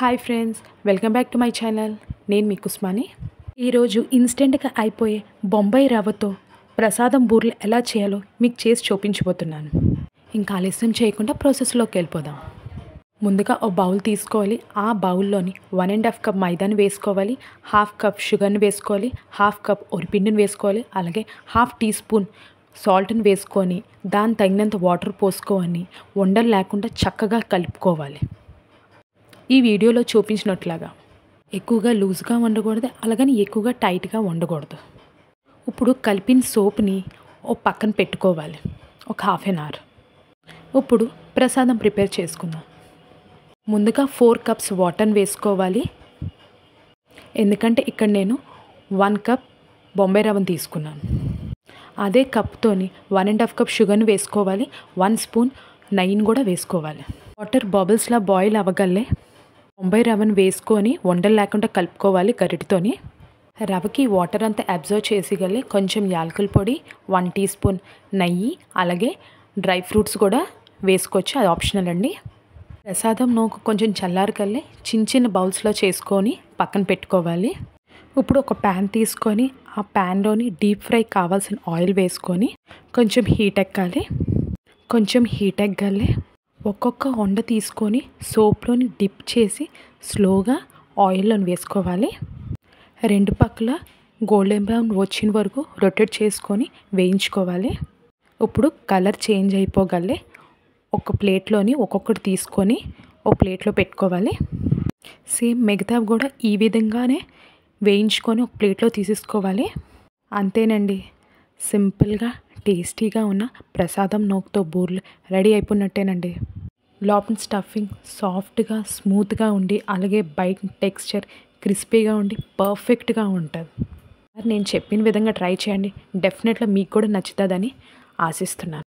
Hi friends, welcome back to my channel. నేను మీ కుస్మాని. ఈరోజు ఇన్స్టెంట్గా అయిపోయే బొంబాయి రవ్వతో ప్రసాదం బూరెలు ఎలా చేయాలో మీకు చేసి చూపించబోతున్నాను. ఇంకా ఆలస్యం చేయకుండా ప్రాసెస్లోకి వెళ్ళిపోదాం. ముందుగా ఒక బౌల్ తీసుకోవాలి. ఆ బౌల్లోని 1.5 కప్ మైదాని వేసుకోవాలి, 1/2 కప్ షుగర్ని వేసుకోవాలి, 1/2 కప్ ఒరిపిండిని వేసుకోవాలి, అలాగే 1/2 టీ స్పూన్ సాల్ట్ని వేసుకొని దాని తగినంత వాటర్ పోసుకొని ఉండలు లేకుండా చక్కగా కలుపుకోవాలి. ఈ వీడియోలో చూపించినట్లాగా ఎక్కువగా లూజ్గా ఉండకూడదు, అలాగని ఎక్కువగా టైట్గా ఉండకూడదు. ఇప్పుడు కలిపిన సోప్ని ఓ పక్కన పెట్టుకోవాలి ఒక 1/2 అవర్. ఇప్పుడు ప్రసాదం ప్రిపేర్ చేసుకుందాం. ముందుగా 4 కప్స్ వాటర్ని వేసుకోవాలి. ఎందుకంటే ఇక్కడ నేను 1 కప్ బొంబాయి రవ్వను తీసుకున్నాను. అదే కప్తోని 1.5 కప్ షుగర్ని వేసుకోవాలి, 1 స్పూన్ నెయ్యిని కూడా వేసుకోవాలి. వాటర్ బబుల్స్లా బాయిల్ అవ్వగలే బొంబాయి రవ్వను వేసుకొని ఉండలు లేకుండా కలుపుకోవాలి గరిటతోని. రవ్వకి వాటర్ అంతా అబ్జర్వ్ చేసేగలే కొంచెం యాలకుల పొడి, 1 టీ స్పూన్ నెయ్యి, అలాగే డ్రై ఫ్రూట్స్ కూడా వేసుకోవచ్చు, అది ఆప్షనల్ అండి. ప్రసాదం నూక కొంచెం చల్లారకల్లే చిన్న చిన్న బౌల్స్లో చేసుకొని పక్కన పెట్టుకోవాలి. ఇప్పుడు ఒక ప్యాన్ తీసుకొని ఆ ప్యాన్లోని డీప్ ఫ్రై కావాల్సిన ఆయిల్ వేసుకొని కొంచెం హీట్ ఎక్కాలి. కొంచెం హీట్ ఎక్కగానే ఒక్కొక్క వండ తీసుకొని సోప్లోని డిప్ చేసి స్లోగా ఆయిల్లోని వేసుకోవాలి. 2 పక్కల గోల్డెన్ బ్రౌన్ వచ్చిన వరకు రొటేట్ చేసుకొని వేయించుకోవాలి. ఇప్పుడు కలర్ చేంజ్ అయిపోగలే ఒక ప్లేట్లోని ఒక్కొక్కటి తీసుకొని ఒక ప్లేట్లో పెట్టుకోవాలి. సేమ్ మిగతావి కూడా ఈ విధంగానే వేయించుకొని ఒక ప్లేట్లో తీసేసుకోవాలి. అంతేనండి, సింపుల్గా టేస్టీగా ఉన్న ప్రసాదం నూకతో బూరెలు రెడీ అయిపోయినట్టేనండి. లోపల స్టఫింగ్ సాఫ్ట్గా స్మూత్గా ఉండి అలాగే బయట టెక్స్చర్ క్రిస్పీగా ఉండి పర్ఫెక్ట్గా ఉంటుంది. నేను చెప్పిన విధంగా ట్రై చేయండి. డెఫినెట్గా మీకు కూడా నచ్చుతుందని ఆశిస్తున్నాను.